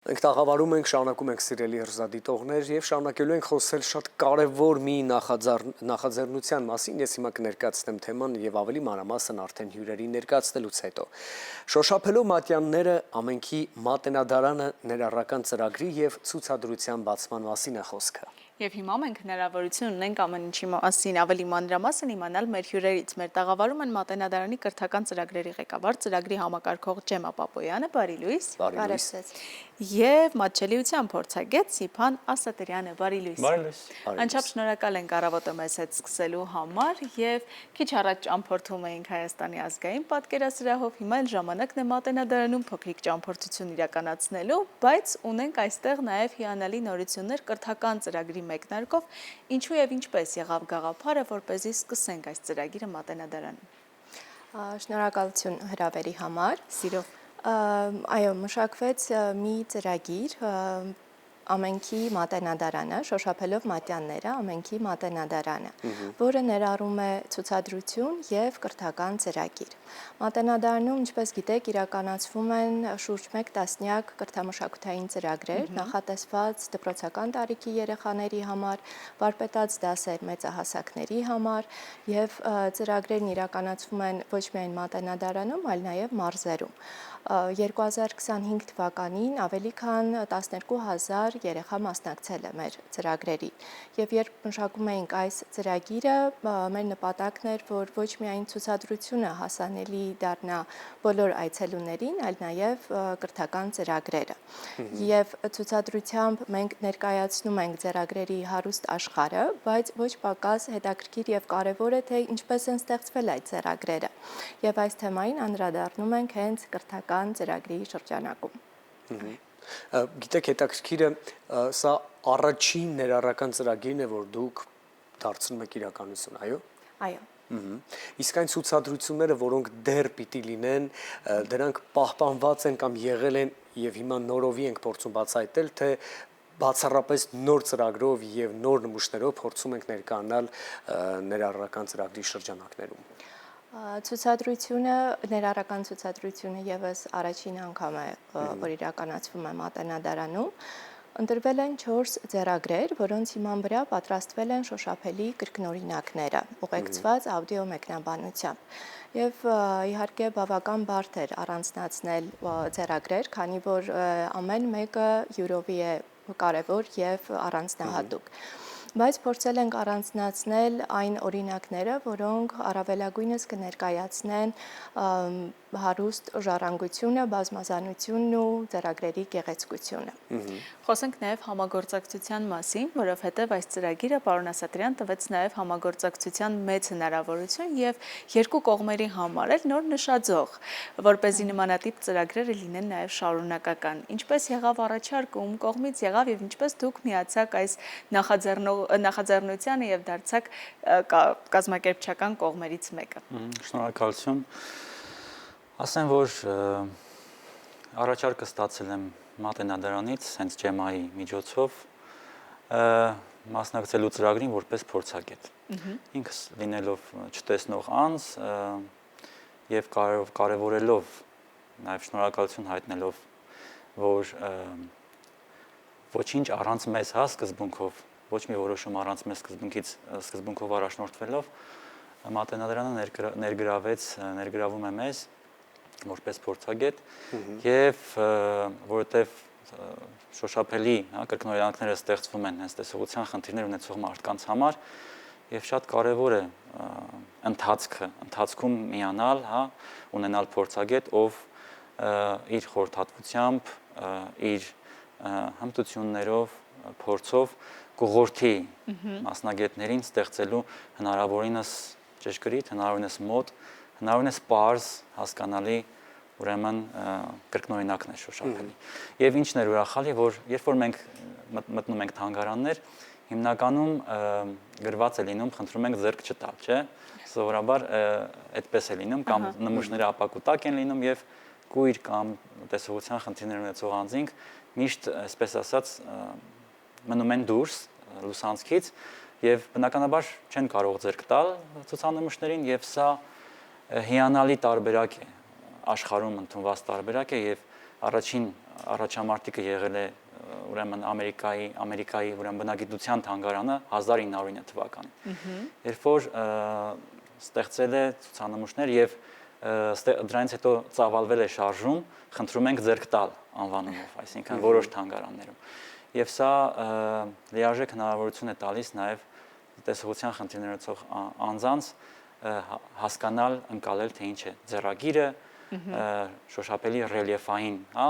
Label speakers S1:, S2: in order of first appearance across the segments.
S1: Մենք տաղավարում ենք, շարունակում ենք սիրելի հրզադիտողներ և շարունակելու ենք խոսել շատ կարևոր մի նախաձեռնության մասին, ես հիմա կներկայացնեմ թեման և ավելի մանրամասն արդեն հյուրերին ներկայացնելուց հետո։ Շոշափելով մատյանները ամենքի մատենադարանը ներառական ծրագրի և ցուցադրության բացման մասին է խոսքը։
S2: Եվ հիմա մենք հնարավորություն ունենք ամեն ինչի մասին ավելի մանրամասն իմանալ մեր հյուրերից։ Մեր տաղավարում են Մատենադարանի կրթական ծրագրերի ղեկավար, ծրագրի համակարգող Ջեմա Պապոյանը, բարի լույս։ Եվ մատչելիության փորձագետ Սիփան Ասատրյանը, բարի լույս։ Անչափ շնորհակալ ենք առավոտը մեզ հետ սկսելու համար եւ քիչ առաջ ճամփորդում էինք Հայաստանի ազգային պատկերասրահով, հիմա էլ ժամանակն է Մատենադարանում փոքրիկ ճամփորդություն իրականացնելու, բայց ունենք այստեղ նաեւ հիանալի նորություններ կրթական ծրագրի մեկնարկով, ինչու եւ ինչպես եղավ գաղափարը, որպեսզի սկսենք այս ծրագիրը Մատենադարանում։
S3: Շնորհակալություն հրավերի համար։
S2: Սիրով։
S3: Այո, մշակվեց մի ծրագիր ամենքի մատենադարանը, շոշափելով մատյանները, ամենքի մատենադարանը, որը ներառում է ցուցադրություն եւ կրթական ծրագիր։ Մատենադարանում, ինչպես գիտեք, իրականացվում են շուրջ 1 տասնյակ կրթամշակութային ծրագրեր, նախատեսված դպրոցական տարիքի երեխաների համար, վարպետաց դասեր մեծահասակների համար եւ ծրագրերն իրականացվում են ոչ միայն Մատենադարանում, այլ նաեւ մարզերում։ 2025 թվականին ավելի քան 12,000 երեխա մասնակցել է մեր ծրագրերի եւ երբ մշակում էինք այս ծրագիրը, մեր նպատակն էր, որ ոչ միայն ցուցադրությունը հասանելի դառնա բոլոր այցելուներին, այլ նաեւ կրթական ծրագրերը։ Եվ ցուցադրությամբ մենք ներկայացնում ենք ծրագրերի հարուստ աշխարհը, բայց ոչ պակաս հետաքրքիր եւ կարեւոր է, թե ինչպես են ստեղծվել այդ ծրագրերը։ Եվ այս թեմային անդրադառնում ենք հենց կրթական ծրագրի շրջանակում։
S1: Գիտեք, հետաքրքիրը սա առաջին ներառական ծրագիրն է, որ դուք դարձնում եք իրականություն, այո։
S3: Այո։
S1: Իսկ այն ցուցադրությունները, որոնք դեռ պիտի լինեն, դրանք պահպանված են կամ եղել են եւ հիմա նորովի ենք փորձում բացահայտել, թե բացառապես նոր ծրագրով եւ նոր նմուշներով փորձում ենք ներկայանալ ներառական ծրագրի շրջանակներում։
S3: Ցուցադրությունը, ներառական ցուցադրությունը եւս առաջին անգամ է, որ իրականացվում է Մատենադարանում։ Ընտրվել են 4 ձեռագրեր, որոնց հիման վրա պատրաստվել են շոշափելի կրկնօրինակները, ուղեկցված աուդիո մեկնաբանությամբ։ Եվ իհարկե բավական բարդ էր առանձնացնել ձեռագրեր, քանի որ ամեն մեկը յուրովի է կարևոր եւ առանձնահատուկ։ Բայց փորձել ենք առանձնացնել այն օրինակները, որոնք առավելագույնս կներկայացնեն հարուստ ժառանգությունը, բազմազանությունն ու ծրագրերի գեղեցկությունը։
S2: Խոսենք նաև համագործակցության մասին, որովհետև այս ծրագիրը պարոն Ասատրյան տվեց նաև համագործակցության մեծ հնարավորություն եւ երկու կողմերի համար էլ նոր նշաձող, որպեսզի նմանատիպ ծրագրերը լինեն նաև շարունակական։ Ինչպես եղավ առաջարկը, ում կողմից եղավ եւ ինչպես դուք միացաք այս նախաձեռնությանը եւ դարձաք կազմակերպչական կողմերից մեկը։
S4: Շնորհակալություն։ Ասեմ, որ առաջարկը ստացել եմ Մատենադարանից, հենց Ջեմայի միջոցով, մասնակցելու ծրագրին որպես փորձագետ։ Ինքս լինելով չտեսնող անձ եւ կարևորելով, նաեւ շնորհակալություն հայտնելով, որ ոչինչ առանց մեզ սկզբունքով, ոչ մի որոշում առանց մեզ սկզբունքով առաջնորդվելով, Մատենադարանը ներգրավում է մեզ որպես փորձագետ եւ որովհետեւ շոշափելի կրկնօրինակները ստեղծվում են հենց տեսողության խնդիրներ ունեցող մարդկանց համար եւ շատ կարեւոր է ընթացքում միանալ, ունենալ փորձագետ, ով իր խորհրդատվությամբ, իր հմտություններով, փորձով կուղղորդի մասնագետներին ստեղծելու հնարավորինս ճշգրիտ, հնարավորինս մոտ, հնարավորինս պարզ հասկանալի ուրեմն կրկնօրինակներ շոշափելի։ Եվ ինչն էր ուրախալի, որ երբ որ մենք մտնում ենք թանգարաններ, հիմնականում գրված է լինում, խնդրում ենք ձեռք չտալ, չէ՞։ Սովորաբար այդպես է լինում, կամ նմուշները ապակուտակ են լինում եւ կույր կամ տեսողության խնդիրներ ունեցող անձինք միշտ, այսպես ասած, մնում են դուրս լուսանցքից եւ բնականաբար չեն կարող ձեռք տալ ցուցանմուշներին եւ սա հիանալի տարբերակ է աշխարհում ընդունված տարբերակ է եւ առաջին առաջամարտիկը եղել է ուրեմն Ամերիկայի ուրեմն բնագիտության թանգարանը 1909 թվականին։ Երբ որ ստեղծել է ցուցանմուշներ եւ դրանից հետո ծավալվել է շարժում, խնդրում ենք ձեռք տալ անվանումով, այսինքն որոշ թանգարաններում։ Եվ սա լիարժեք հնարավորություն է տալիս նաեւ տեսողության խնդիրներ ունեցող անձանց հասկանալ, ընկալել թե ինչ է ձեռագիրը, շոշափելի ռելիեֆային, հա,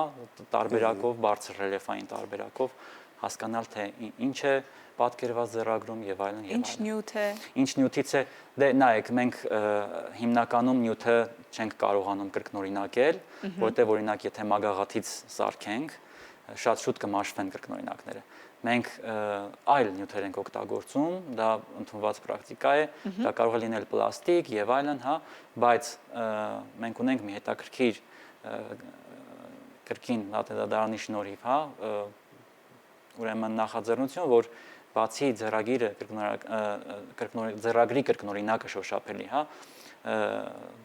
S4: տարբերակով, բարձր ռելիեֆային տարբերակով հասկանալ թե ինչ է պատկերված ձեռագրում եւ այլն եւ այլն։
S2: Ինչ նյութ է։
S4: Ինչ նյութից է, դե նայեք, մենք հիմնականում նյութը չենք կարողանում կրկնօրինակել, որտեղ օրինակ եթե մագաղաթից սարքենք, շատ շուտ կմաշվեն կրկնօրինակները։ Մենք այլ նյութեր ենք օգտագործում, դա ընդունված պրակտիկա է, դա կարող է լինել պլաստիկ եւ այլն, հա, բայց մենք ունենք մի հետաքրքիր կրկին լատետադարանի շնորհիվ, հա, ուրեմն նախաձեռնություն, որ բացի ձեռագրի կրկնօրինակը շոշափելի, հա,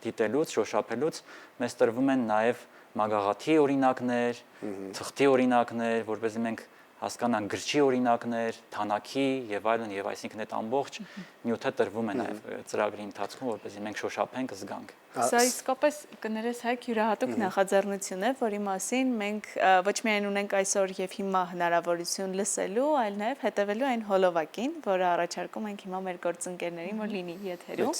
S4: դիտելուց, շոշափելուց, մեզ տրվում են նաեւ մագաղաթի օրինակներ, թղթի օրինակներ, որովհետեւ մենք հասկանանք գրչի օրինակներ, թանակի եւ այլն եւ այսինքն այդ ամբողջ նյութը տրվում է նաեւ ծրագրի ընթացքում, որպեսզի մենք շոշափենք, զգանք։
S2: Սա իսկապես կներես Հայկ յուրահատուկ նախաձեռնություն է, որի մասին մենք ոչ միայն ունենք այսօր եւ հիմա հնարավորություն լսելու, այլ նաեւ հետևելու այն հոլովակին, որը առաջարկում ենք հիմա մեր գործընկերներին, որ լինի եթերում,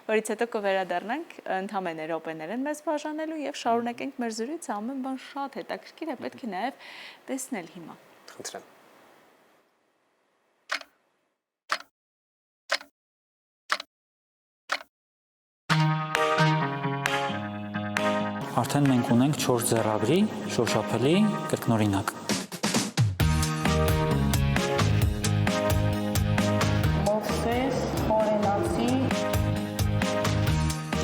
S2: որից հետո կվերադառնանք ընդհանրապես րոպեներ են մեզ բաժանելու եւ շարունակենք մեր զրույցը, ամեն բան շատ հետաքրքիր է, պետք է նաեւ տեսնել հիմա։
S1: Խնդրեմ։
S4: Արդեն մենք ունենք 4 ձեռագրի շոշափելի կրկնօրինակ։
S2: Մովսես, օրենացի։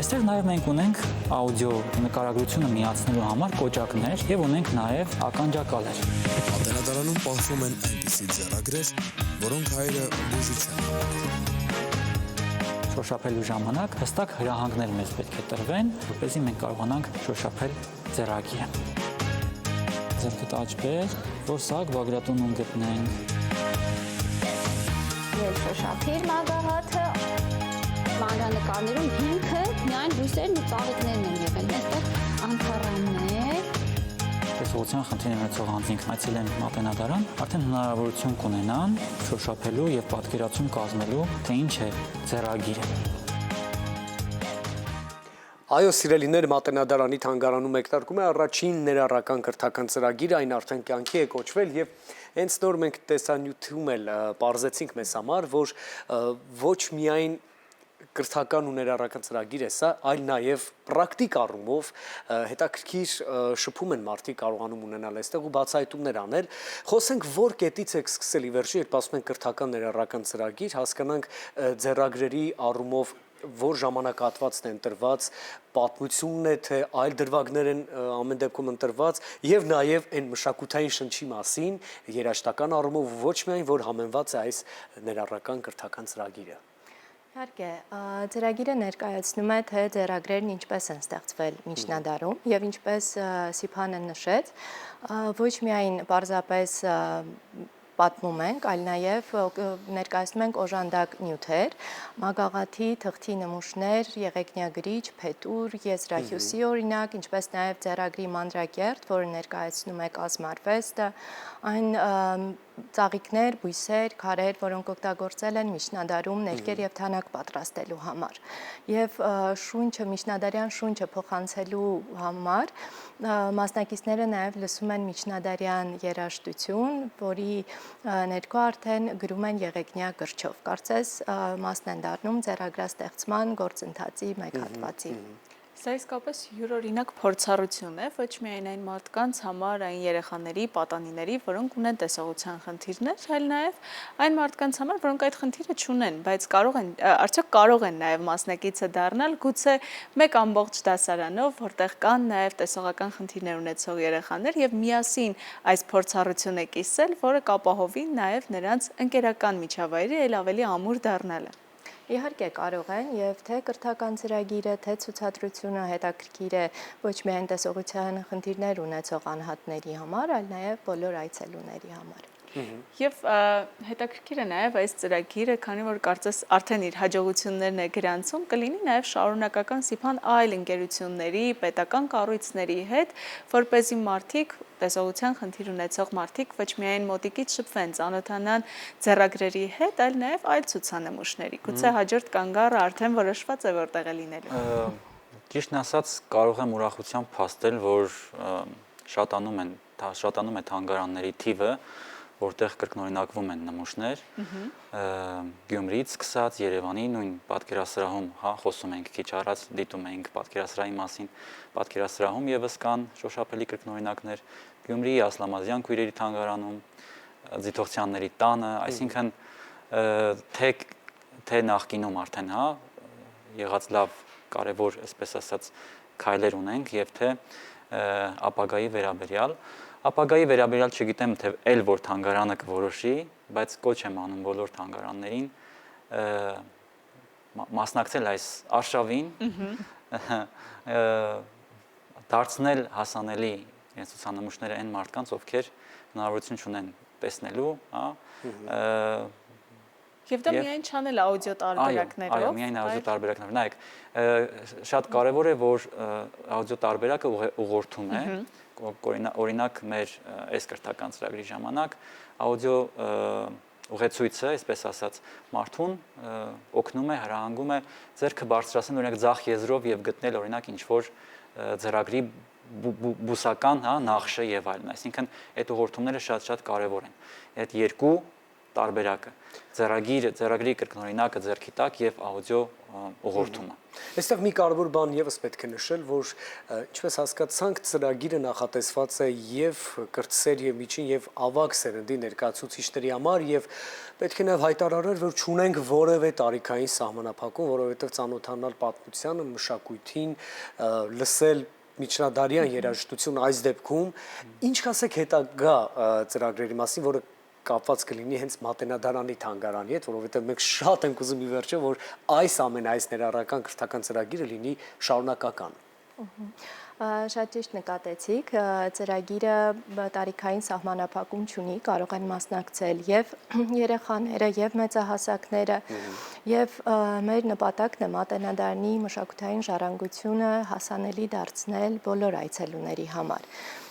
S4: Այստեղ նաև մենք ունենք աուդիո նկարագրությունը միացնելու համար կոճակներ եւ ունենք նաև ականջակալեր։
S5: Պատենադարանում պահվում են այնպիսի ձեռագրեր, որոնք հայերը բուժի չեն համարում։
S4: Շոշափելու ժամանակ հստակ հրահանգներ մեզ պետք է տրվեն, որպեսզի մենք կարողանանք շոշափել ձեռագիրը։ Ձեռքդ աճբեր, որ սակ բագրատունում գտնենք։
S6: Եվ շոշափիր մագաղաթը, մանրանկարներում հիմքը միայն լույսերն ու ծաղիկներն են եղել, այստեղ անթառաններ։
S4: Տեսողության խնդիրներ ունեցող անձինք այցելեն Մատենադարան, արդեն հնարավորություն կունենան շոշափելու եւ պատկերացում կազմելու, թե ինչ է ձեռագիրը։
S1: Այո, սիրելիներ, Մատենադարանի թանգարանում մեկնարկում է առաջին ներառական կրթական ծրագիրը, այն արդեն կյանքի է կոչվել եւ հենց նոր մենք տեսանյութում էլ պարզեցինք մեզ համար, որ ոչ միայն կրթական ու ներառական ծրագիր է սա, այլ նաև պրակտիկ առումով հետաքրքիր շփում են մարդիկ կարողանում ունենալ այստեղ ու բացահայտումներ անել։ Խոսենք որ կետից եք սկսել ի վերջո, երբ ասում են կրթական ներառական ծրագիր, հասկանանք ձեռագրերի առումով որ ժամանակահատվածն է ընտրված, պատմությունն է, թե այլ դրվագներ են ամեն դեպքում ընտրված եւ նաեւ այն մշակութային շնչի մասին երաժշտական առումով ոչ միայն որ համենված է այս ներառական կրթական ծրագիրը։
S3: Իհարկե, ծրագիրը ներկայացնում է, թե ձեռագրերն ինչպես են ստեղծվել միջնադարում եւ ինչպես Սիփանը նշեց, ոչ միայն պարզապես պատմում ենք, այլ նաև ներկայացնում ենք օժանդակ նյութեր, մագաղաթի, թղթի նմուշներ, եղեգնյագրիչ, փետուր, եզրահյուսի օրինակ, ինչպես նաև ձեռագրի մանրակերտ, որը ներկայացնում է կազմարվեստը, այն ծաղիկներ, բույսեր, քարեր, որոնք օգտագործել են միջնադարում ներկեր եւ թանակ պատրաստելու համար։ Եվ շունչը, միջնադարյան շունչը փոխանցելու համար մասնակիցները նաև լսում են միջնադարյան երաժշտություն, որի ներքո արդեն գրում են եղեգնյա գրչով։ Կարծես մասն են դառնում ձեռագրաստեղծման գործընթացի մեկ հատվածի։
S2: Սա իսկապես յուրօրինակ փորձառություն է, ոչ միայն այն մարդկանց համար, այն երեխաների, պատանիների, որոնք ունեն տեսողության խնդիրներ, այլ նաև այն մարդկանց համար, որոնք այդ խնդիրը չունեն, բայց արդյոք կարող են նաև մասնակիցը դառնալ, գուցե մեկ ամբողջ դասարանով, որտեղ կան նաև տեսողական խնդիրներ ունեցող երեխաներ եւ միասին այս փորձառությունը կիսել, որը կապահովի նաև նրանց ընկերական միջավայրի ել ավելի ամուր դառնալը։
S3: Իհարկե կարող են եւ թե կրթական ծրագիրը, թե ցուցադրությունը հետաքրքիր է ոչ միայն տեսողության խնդիրներ ունեցող անհատների համար, այլ նաեւ բոլոր այցելուների համար։
S2: Եվ հետաքրքիր է նաև այս ծրագիրը, քանի որ կարծես արդեն իր հաջողություններն է գրանցում, կլինի նաև շարունակական սիփան այլ ընկերությունների, պետական կառույցների հետ, որպեսզի մարդիկ, տեսողության խնդիր ունեցող մարդիկ ոչ միայն մոտիկից շփվեն, ծանոթանան ձեռագրերի հետ, այլ նաև այլ ցուցանմուշների։ Գուցե հաջորդ կանգառը արդեն որոշված է որտեղ է լինելու։
S4: Ճիշտն ասած, կարող եմ ուրախությամբ փաստել, որ շատանում է թանգարանների թիվը, որտեղ կրկնօրինակվում են նմուշներ, Գյումրիից սկսած Երևանի նույն պատկերասրահում, խոսում ենք քիչ առաջ, դիտում էինք պատկերասրահի մասին, պատկերասրահում եւս կան շոշափելի կրկնօրինակներ, Գյումրիի Ասլամազյան քույրերի թանգարանում, Ձիթողցյանների տանը, այսինքն թե նախկինում արդեն, եղած լավ կարևոր, այսպես ասած, քայլեր ունենք եւ թե ապագայի վերաբերյալ Ապագայի վերաբերյալ չգիտեմ, թե այլ որ թանգարանը կորոշի, բայց կոչ եմ անում բոլոր թանգարաններին մասնակցել այս արշավին, դարձնել հասանելի իրենց ցուցանմուշները այն մարդկանց, ովքեր հնարավորություն չունեն տեսնելու,
S2: Եվ դա միայն չանել աուդիո տարբերակներով։
S4: Այո, միայն աուդիո տարբերակներով։ Նայեք, շատ կարևոր է, որ աուդիո տարբերակը ուղղորդում է, օրինակ մեր այս կրթական ծրագրի ժամանակ աուդիո ուղեցույցը, այսպես ասած, մարդուն օգնում է, հրահանգում է ձեռքը բարձրացնել օրինակ ձախ եզրով եւ գտնել օրինակ ինչ-որ ծրագրի բուսական, նախշը եւ այլն։ Այսինքն այդ ուղղորդումները շատ կարևոր են։ Այդ երկու տարբերակը ծրագրի կրկնօրինակը ձեռքի տակ եւ աուդիո ուղղորդումը։
S1: Այստեղ մի կարևոր բան եւս պետք է նշել, որ ինչպես հասկացանք, ծրագիրը նախատեսված է եւ կրտսեր եւ միջին եւ ավագ սերնդի ներկայացուցիչների համար եւ պետք է նաեւ հայտարարել, որ չունենք որևէ տարիքային սահմանափակում, որովհետեւ ծանոթանալ պատմությանը, մշակույթին, լսել միջնադարյան երաժշտություն այս դեպքում, ինչ կասեք հետագա ծրագրերի մասին, որը կապված կլինի հենց Մատենադարանի թանգարանի հետ, որովհետև մենք շատ ենք ուզում ի վերջո, որ այս ներառական կրթական ծրագիրը լինի շարունակական։
S3: Շատ ճիշտ նկատեցիք, ծրագիրը տարիքային սահմանափակում չունի, կարող են մասնակցել եւ երեխաները, եւ մեծահասակները, եւ մեր նպատակն է Մատենադարանի մշակութային ժառանգությունը հասանելի դարձնել բոլոր այցելուների համար։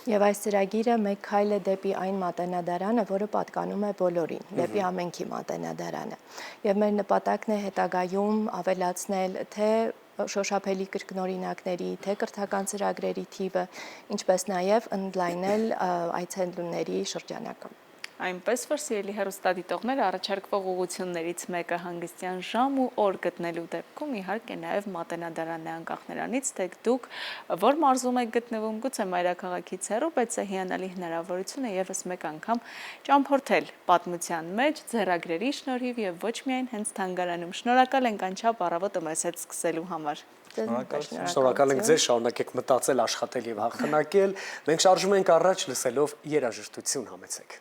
S3: Եվ այս ծրագիրը մեկ քայլ է դեպի այն Մատենադարանը, որը պատկանում է բոլորին, դեպի ամենքի Մատենադարանը։ Եվ մեր նպատակն է հետագայում ավելացնել թե շոշափելի կրկնօրինակների, թե կրթական ծրագրերի թիվը, ինչպես նաև ընդլայնել այցելուների շրջանակը։
S2: Այնպես որ սիրելի հեռուստադիտողներ, առաջարկվող ուղղություններից մեկը հանգստյան ժամ ու օր գտնելու դեպքում իհարկե նաև Մատենադարանն է, անկախ նրանից, թե դուք որ մարզում եք գտնվում, գուցե մայրաքաղաքից հեռու, բայց սա հիանալի հնարավորություն է ևս մեկ անգամ ճամփորդել պատմության մեջ ձեռագրերի շնորհիվ եւ ոչ միայն հենց թանգարանում։ Շնորհակալ ենք անչափ առավոտը մեզ հետ սկսելու համար։
S1: Շնորհակալ ենք ձեզ, շարունակեք մտածել, աշխատել եւ հաղթանակել։ Մենք շարժում ենք առաջ լսելով երաժշտություն համեցեք։